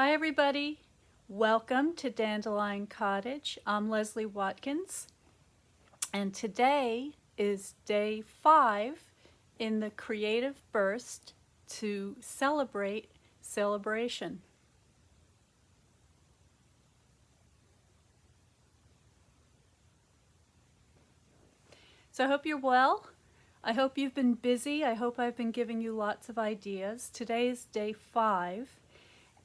Hi everybody, welcome to Dandelion Cottage. I'm Leslie Watkins, and today is day 5 in the creative burst to celebrate Sale-A-Bration. So I hope you're well. I hope you've been busy. I hope I've been giving you lots of ideas. Today is day 5.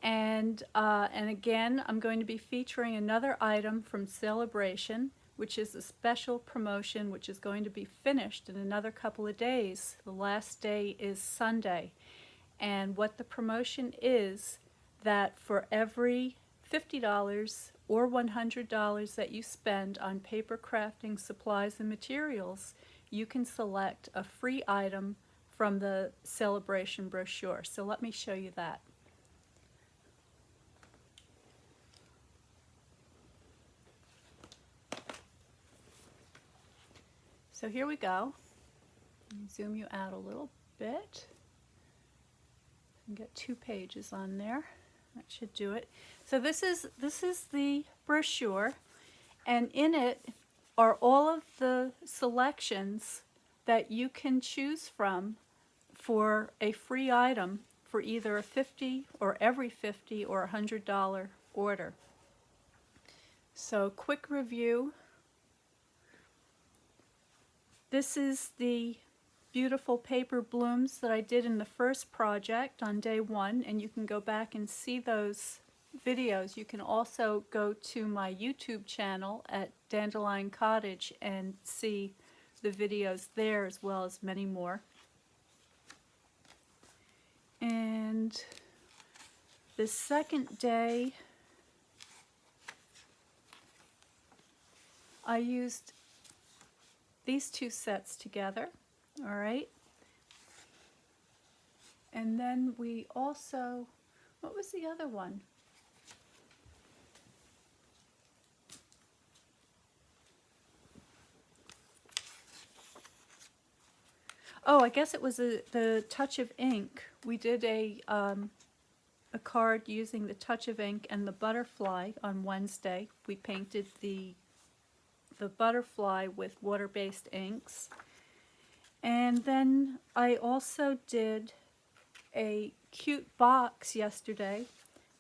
And again, I'm going to be featuring another item from Sale-A-Bration, which is a special promotion which is going to be finished in another couple of days. The last day is Sunday. And what the promotion is, that for every $50 or $100 that you spend on paper crafting supplies and materials, you can select a free item from the Sale-A-Bration brochure. So let me show you that. So here we go. Zoom you out a little bit. And get 2 pages on there. That should do it. So this is the brochure, and in it are all of the selections that you can choose from for a free item for either a $50 or every $50 or $100 order. So quick review. This is the beautiful paper blooms that I did in the first project on day 1, and you can go back and see those videos. You can also go to my YouTube channel at Dandelion Cottage and see the videos there, as well as many more. And the second day I used these 2 sets together, all right? And then we also, what was the other one? Oh, I guess it was the Touch of Ink. We did a card using the Touch of Ink and the butterfly on Wednesday. We painted the butterfly with water-based inks. And then I also did a cute box yesterday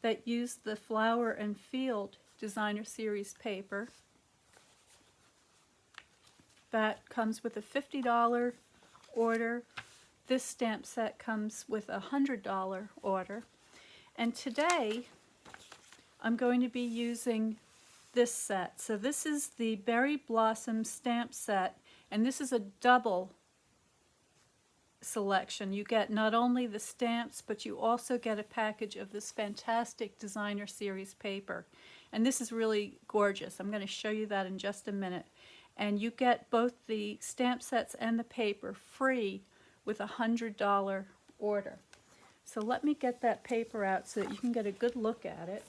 that used the Flower and Field Designer Series paper. That comes with a $50 order. This stamp set comes with a $100 order. And today I'm going to be using this set. So this is the Berry Blossom stamp set, and this is a double selection. You get not only the stamps, but you also get a package of this fantastic Designer Series paper. And this is really gorgeous. I'm going to show you that in just a minute. And you get both the stamp sets and the paper free with a $100 order. So let me get that paper out so that you can get a good look at it.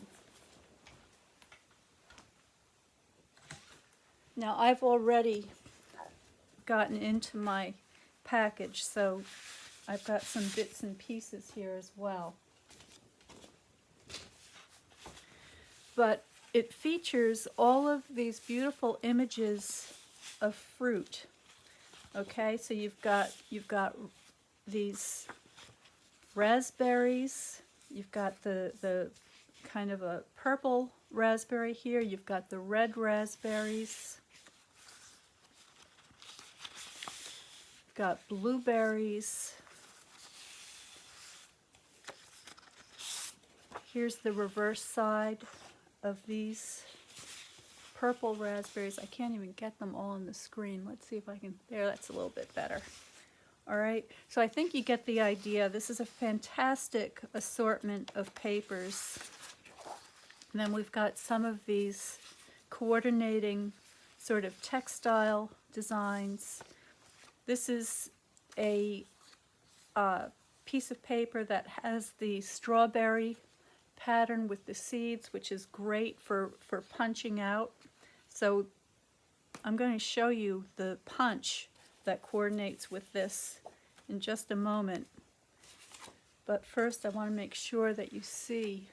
Now I've already gotten into my package, so I've got some bits and pieces here as well. But it features all of these beautiful images of fruit. Okay, so you've got these raspberries, you've got the kind of a purple raspberry here, you've got the red raspberries, you've got blueberries. Here's the reverse side of these purple raspberries. I can't even get them all on the screen. Let's see if I can, there, that's a little bit better. All right, so I think you get the idea. This is a fantastic assortment of papers. And then we've got some of these coordinating sort of textile designs. This is a piece of paper that has the strawberry pattern with the seeds, which is great for punching out. So I'm going to show you the punch that coordinates with this in just a moment. But first I want to make sure that you see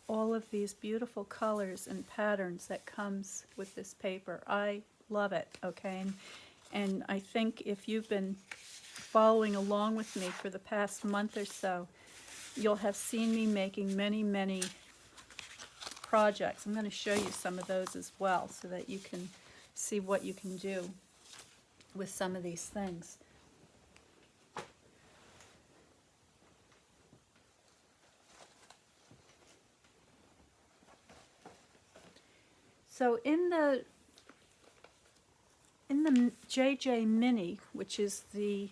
all of these beautiful colors and patterns that comes with this paper. I love it, okay? And I think if you've been following along with me for the past month or so, you'll have seen me making many, many projects. I'm going to show you some of those as well so that you can see what you can do with some of these things. So in the JJ Mini, which is the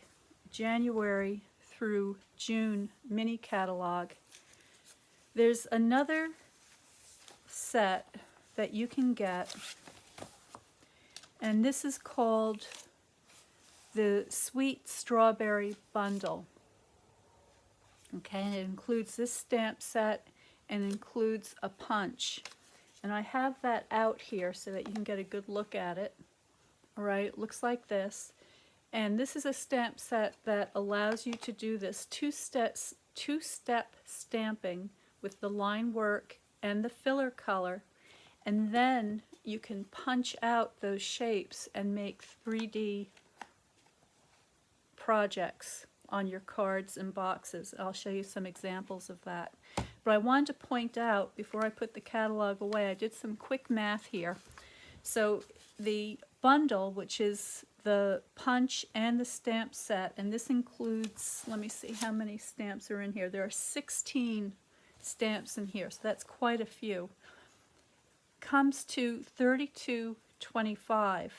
January through June mini catalog, there's another set that you can get, and this is called the Sweet Strawberry Bundle. Okay, and it includes this stamp set and includes a punch. And I have that out here so that you can get a good look at it. All right, it looks like this. And this is a stamp set that allows you to do this two-step stamping with the line work and the filler color. And then you can punch out those shapes and make 3D projects on your cards and boxes. I'll show you some examples of that. But I wanted to point out, before I put the catalog away, I did some quick math here. So the bundle, which is the punch and the stamp set, and this includes, let me see how many stamps are in here. There are 16 stamps in here, so that's quite a few. Comes to $32.25.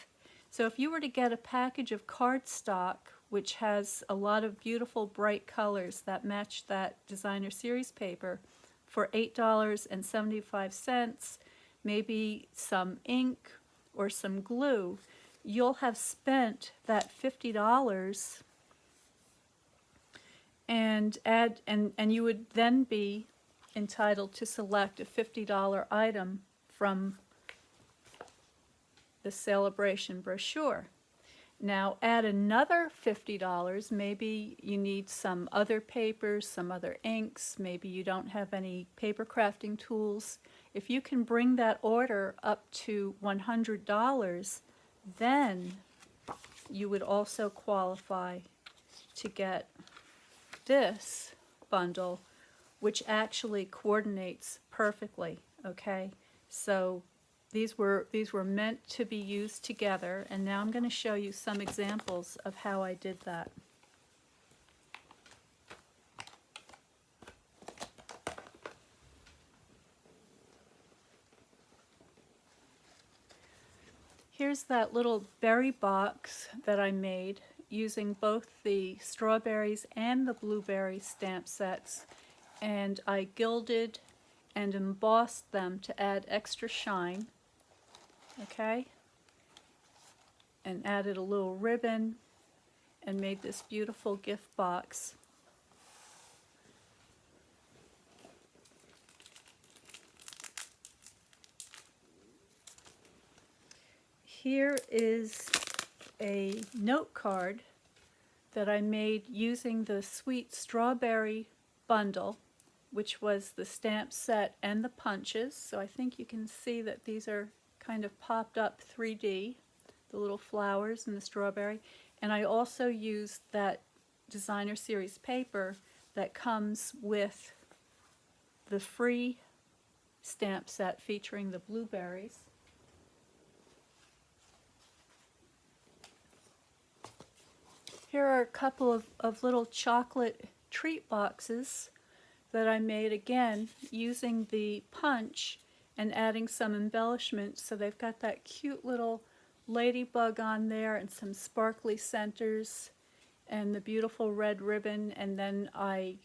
So if you were to get a package of cardstock, which has a lot of beautiful bright colors that match that designer series paper, for $8.75, maybe some ink or some glue, you'll have spent that $50 and you would then be entitled to select a $50 item from the Sale-A-Bration brochure. Now add another $50, maybe you need some other papers, some other inks, maybe you don't have any paper crafting tools. If you can bring that order up to $100, then you would also qualify to get this bundle, which actually coordinates perfectly, okay? So these were meant to be used together, and now I'm going to show you some examples of how I did that. Here's that little berry box that I made using both the strawberries and the blueberry stamp sets, and I gilded and embossed them to add extra shine. Okay, and added a little ribbon and made this beautiful gift box. Here is a note card that I made using the Sweet Strawberry Bundle, which was the stamp set and the punches. So I think you can see that these are kind of popped up 3D, the little flowers and the strawberry. And I also used that designer series paper that comes with the free stamp set featuring the blueberries. Here are a couple of little chocolate treat boxes that I made, again using the punch and adding some embellishments. So they've got that cute little ladybug on there and some sparkly centers and the beautiful red ribbon, and then I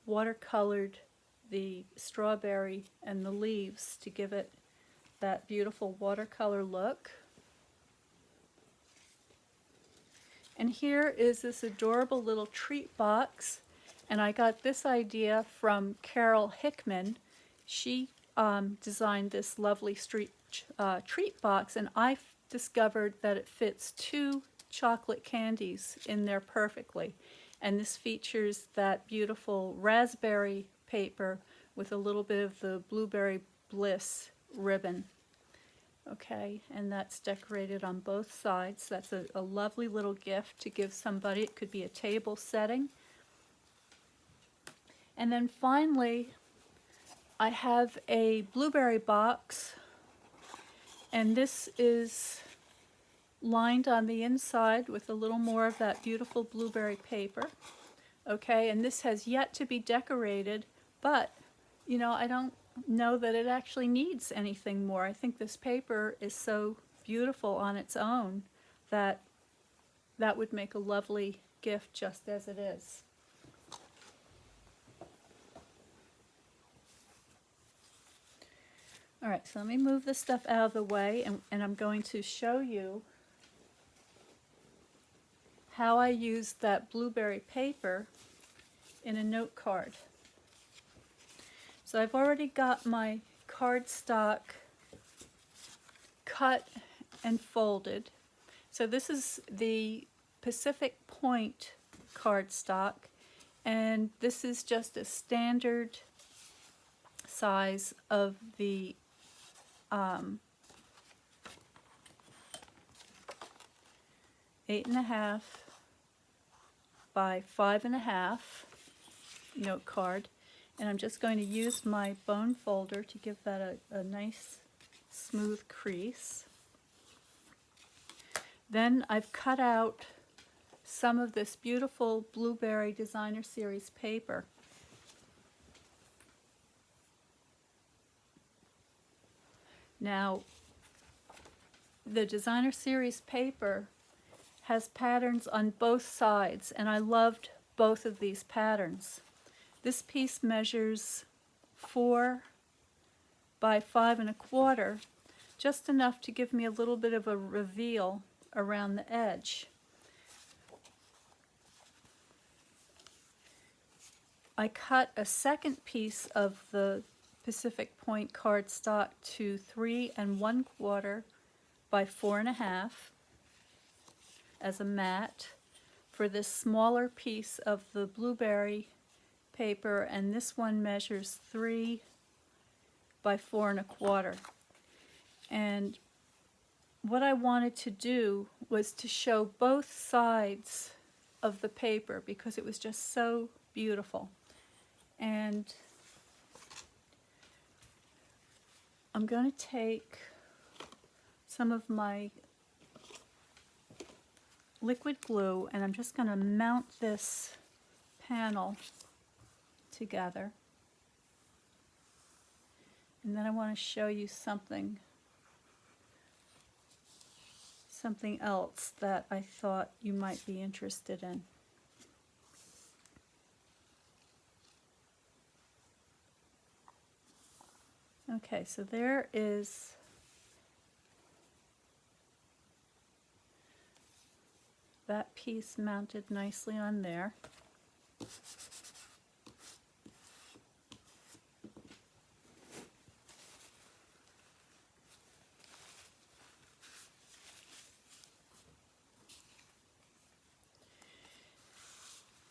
watercolored the strawberry and the leaves to give it that beautiful watercolor look. And here is this adorable little treat box, and I got this idea from Carol Hickman. She designed this lovely treat box, and I discovered that it fits 2 chocolate candies in there perfectly. And this features that beautiful raspberry paper with a little bit of the Blueberry Bliss ribbon. Okay, and that's decorated on both sides. That's a lovely little gift to give somebody. It could be a table setting. And then finally, I have a blueberry box, and this is lined on the inside with a little more of that beautiful blueberry paper. Okay, and this has yet to be decorated, but you know, I don't know that it actually needs anything more. I think this paper is so beautiful on its own that that would make a lovely gift just as it is. All right, so let me move this stuff out of the way, and I'm going to show you how I used that blueberry paper in a note card. So I've already got my cardstock cut and folded. So this is the Pacific Point cardstock, and this is just a standard size of the 8.5 by 5.5 note card, and I'm just going to use my bone folder to give that a nice smooth crease. Then I've cut out some of this beautiful Blueberry Designer Series paper. Now, the Designer Series paper has patterns on both sides, and I loved both of these patterns. This piece measures 4 by 5.25, just enough to give me a little bit of a reveal around the edge. I cut a second piece of the Pacific Point cardstock to 3 1/4 by 4.5 as a mat for this smaller piece of the blueberry paper, and this one measures 3 by 4.25. And what I wanted to do was to show both sides of the paper because it was just so beautiful. And I'm going to take some of my liquid glue, and I'm just going to mount this panel together. And then I want to show you something else that I thought you might be interested in. Okay, so there is that piece mounted nicely on there.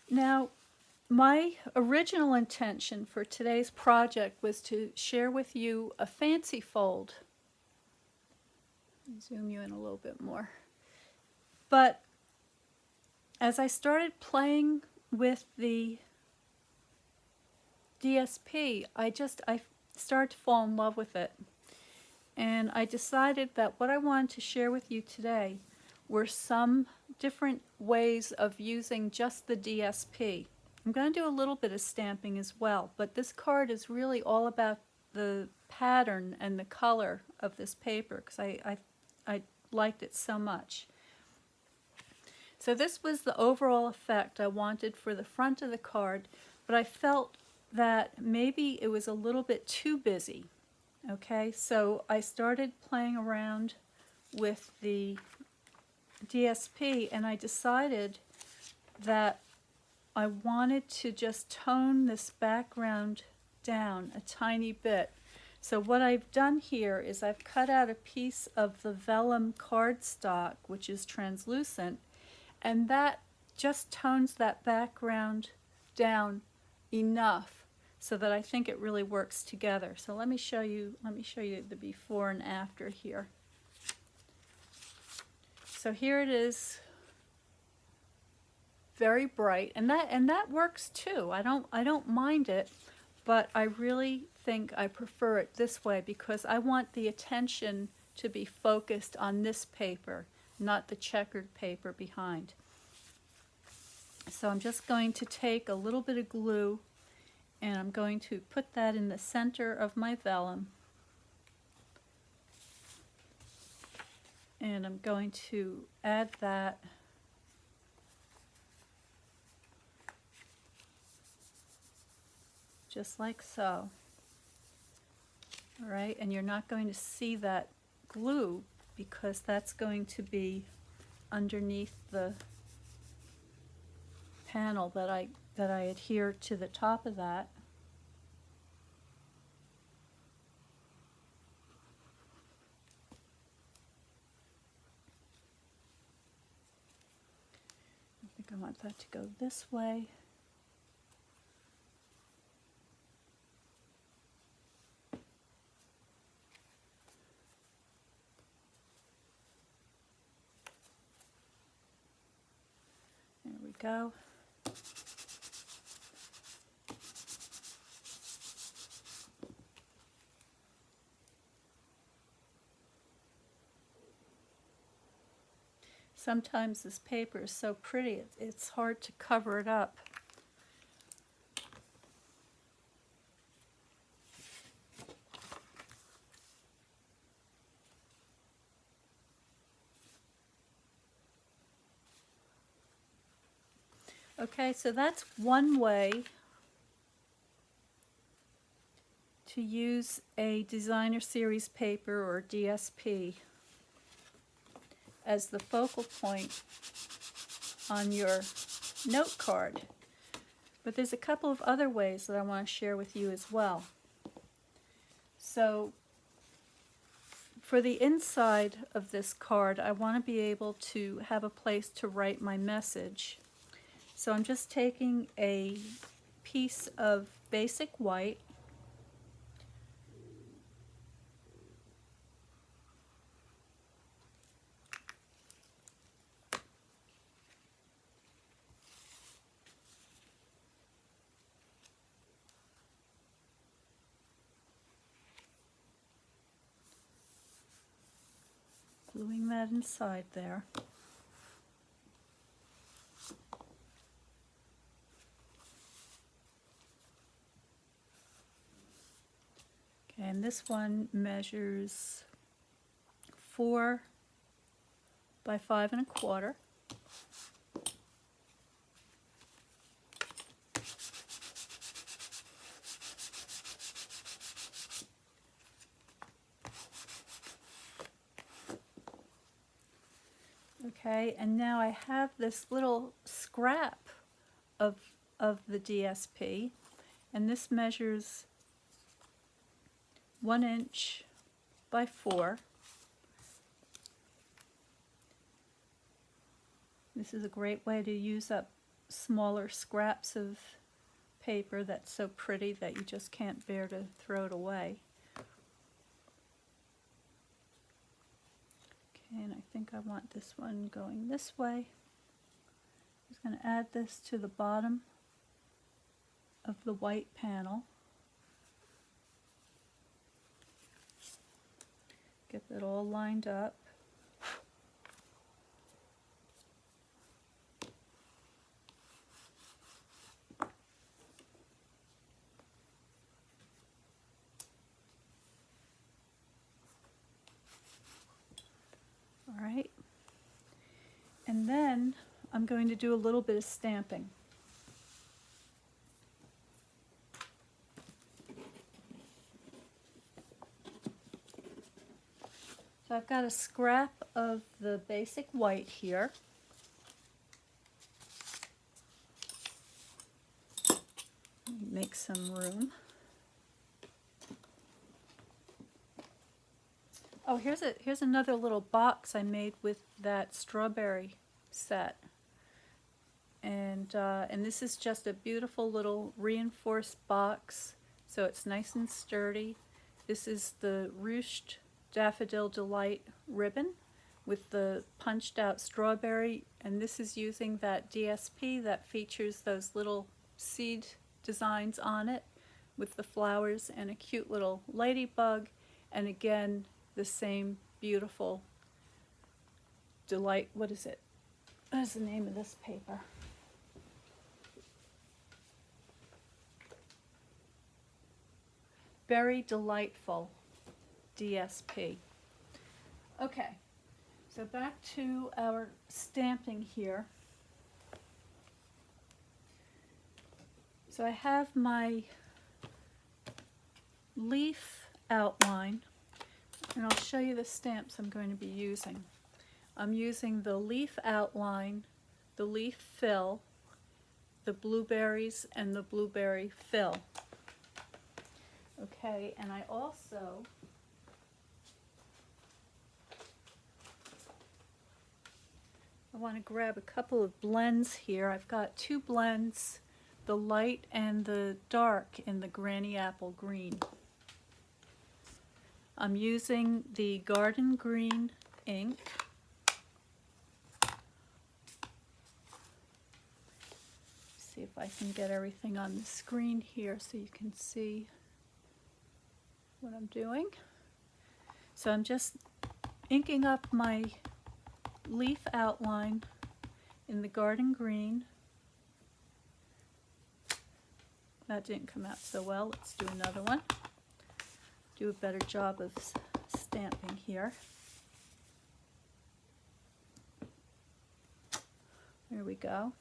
Now, my original intention for today's project was to share with you a fancy fold. Zoom you in a little bit more. But as I started playing with the DSP, I started to fall in love with it. And I decided that what I wanted to share with you today were some different ways of using just the DSP. I'm going to do a little bit of stamping as well, but this card is really all about the pattern and the color of this paper because I liked it so much. So this was the overall effect I wanted for the front of the card, but I felt that maybe it was a little bit too busy. Okay, so I started playing around with the DSP, and I decided that I wanted to just tone this background down a tiny bit. So what I've done here is I've cut out a piece of the vellum cardstock, which is translucent, and that just tones that background down enough so that I think it really works together. So let me show you the before and after here. So here it is, very bright, and that works too. I don't mind it, but I really think I prefer it this way because I want the attention to be focused on this paper, not the checkered paper behind. So I'm just going to take a little bit of glue and I'm going to put that in the center of my vellum. And I'm going to add that just like so. All right, and you're not going to see that glue because that's going to be underneath the panel that I adhere to the top of that. I think I want that to go this way. There we go. Sometimes this paper is so pretty, it's hard to cover it up. Okay, so that's one way to use a designer series paper or DSP as the focal point on your note card. But there's a couple of other ways that I want to share with you as well. So for the inside of this card, I want to be able to have a place to write my message. So I'm just taking a piece of basic white, gluing that inside there. Okay, and this one measures 4 by 5 1/4. Okay, and now I have this little scrap of the DSP, and this measures 1 inch by 4. This is a great way to use up smaller scraps of paper that's so pretty that you just can't bear to throw it away. Okay, and I think I want this one going this way. I'm just going to add this to the bottom of the white panel. Get that all lined up. All right. And then I'm going to do a little bit of stamping. So I've got a scrap of the basic white here. Make some room. Oh, here's another little box I made with that strawberry set. And this is just a beautiful little reinforced box, so it's nice and sturdy. This is the Ruched Daffodil Delight ribbon with the punched out strawberry, and this is using that DSP that features those little seed designs on it with the flowers and a cute little ladybug, and again the same beautiful delight. What is it? What is the name of this paper? Very Delightful DSP. Okay, so back to our stamping here. So I have my leaf outline, and I'll show you the stamps I'm going to be using. I'm using the leaf outline, the leaf fill, the blueberries, and the blueberry fill. Okay, and I also want to grab a couple of blends here. I've got two blends, the light and the dark in the Granny Apple Green. I'm using the Garden Green ink. See if I can get everything on the screen here so you can see what I'm doing. So I'm just inking up my leaf outline in the Garden Green. That didn't come out so well. Let's do another one. Do a better job of stamping here. There we go.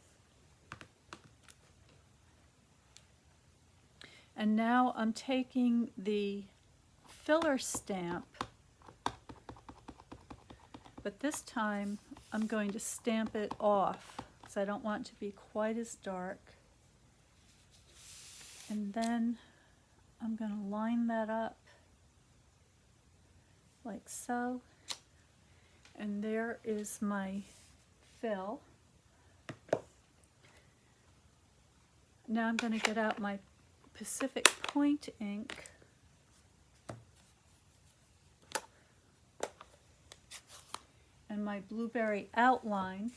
And now I'm taking the filler stamp, but this time I'm going to stamp it off because I don't want it to be quite as dark. And then I'm going to line that up like so. And there is my fill. Now I'm going to get out my Pacific Point ink and my blueberry outline.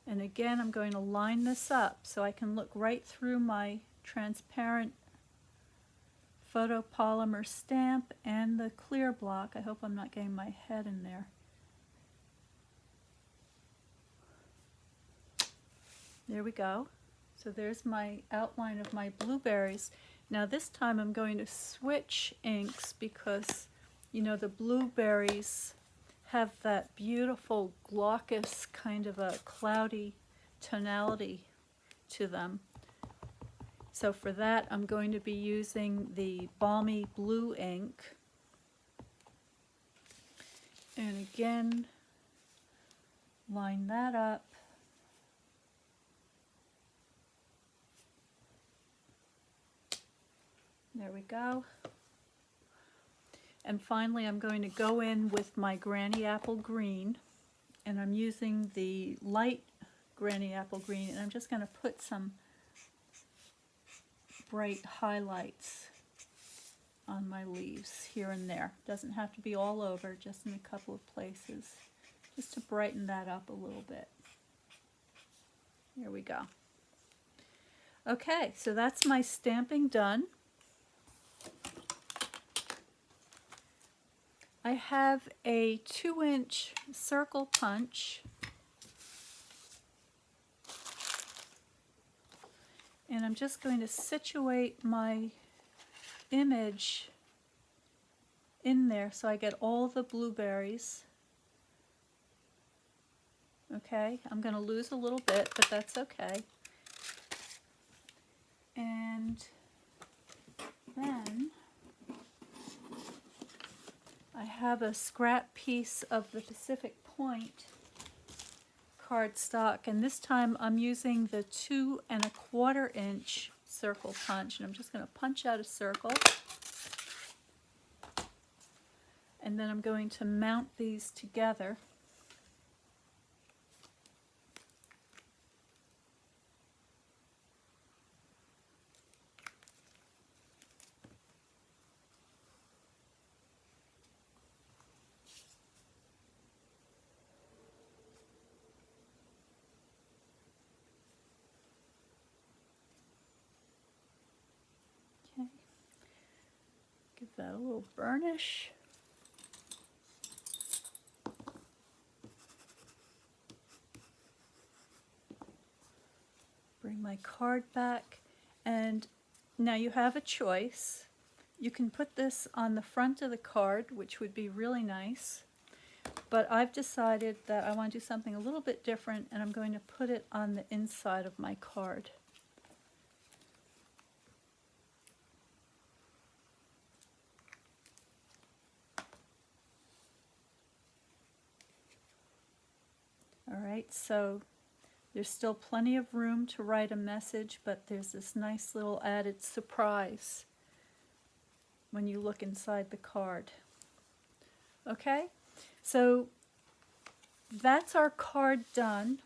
And again, I'm going to line this up so I can look right through my transparent photopolymer stamp and the clear block. I hope I'm not getting my head in there. There we go. So there's my outline of my blueberries. Now this time I'm going to switch inks because, you know, the blueberries have that beautiful glaucous kind of a cloudy tonality to them. So for that I'm going to be using the Balmy blue ink. And again, line that up. There we go. And finally I'm going to go in with my Granny Apple Green, and I'm using the light Granny Apple Green, and I'm just going to put some bright highlights on my leaves here and there. Doesn't have to be all over, just in a couple of places, just to brighten that up a little bit. There we go. Okay, so that's my stamping done. I have a 2-inch circle punch, and I'm just going to situate my image in there so I get all the blueberries. Okay, I'm going to lose a little bit, but that's okay. And then I have a scrap piece of the Pacific Point cardstock, and this time I'm using the 2 1/4 inch circle punch, and I'm just going to punch out a circle. and then I'm going to mount these together. Okay, give that a little burnish. Bring my card back, and now you have a choice. You can put this on the front of the card, which would be really nice, but I've decided that I want to do something a little bit different, and I'm going to put it on the inside of my card. Alright, so there's still plenty of room to write a message, but there's this nice little added surprise when you look inside the card. Okay, so that's our card done,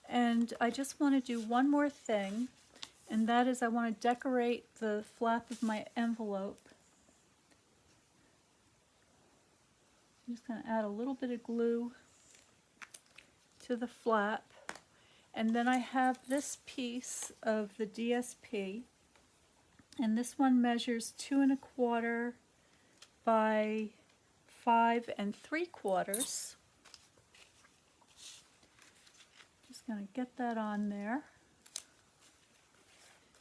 and I just want to do one more thing, and that is I want to decorate the flap of my envelope. I'm just going to add a little bit of glue to the flap, and then I have this piece of the DSP, and this one measures 2 1/4 by 5 3/4. Just going to get that on there.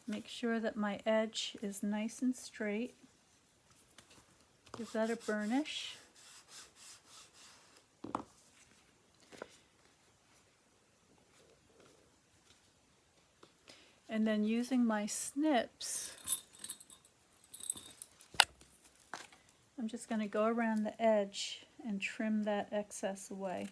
Make sure that my edge is nice and straight. Give that a burnish. And then using my snips, I'm just going to go around the edge and trim that excess away.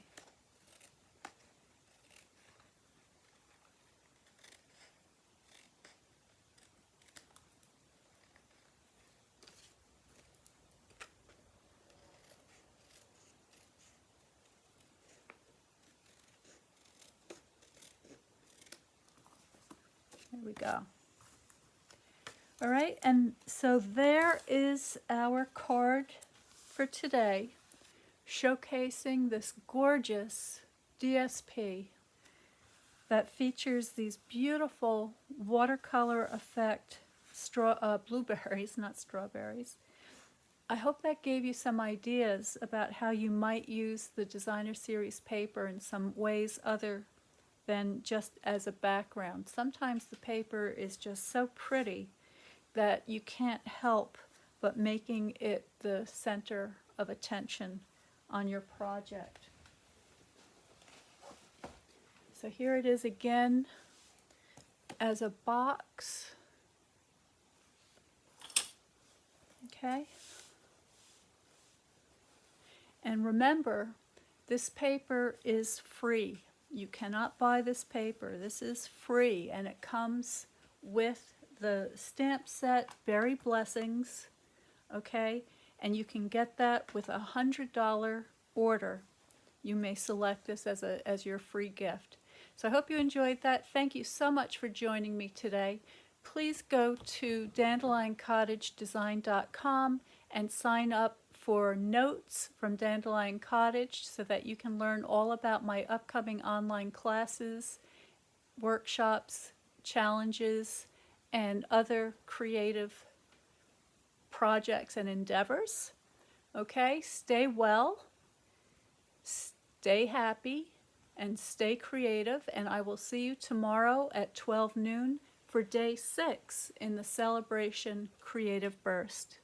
There we go. All right, and so there is our card for today, showcasing this gorgeous DSP that features these beautiful watercolor effect blueberries, not strawberries. I hope that gave you some ideas about how you might use the designer series paper in some ways other than just as a background. Sometimes the paper is just so pretty that you can't help but making it the center of attention on your project. So here it is again as a box. Okay. And remember, this paper is free. You cannot buy this paper. This is free, and it comes with the stamp set Berry Blessings, okay? And you can get that with a $100 order. You may select this as your free gift. So I hope you enjoyed that. Thank you so much for joining me today. Please go to DandelionCottageDesign.com and sign up for notes from Dandelion Cottage so that you can learn all about my upcoming online classes, workshops, challenges, and other creative projects and endeavors. Okay, stay well, stay happy, and stay creative, and I will see you tomorrow at 12 noon for day 6 in the Sale-A-Bration Creative Burst.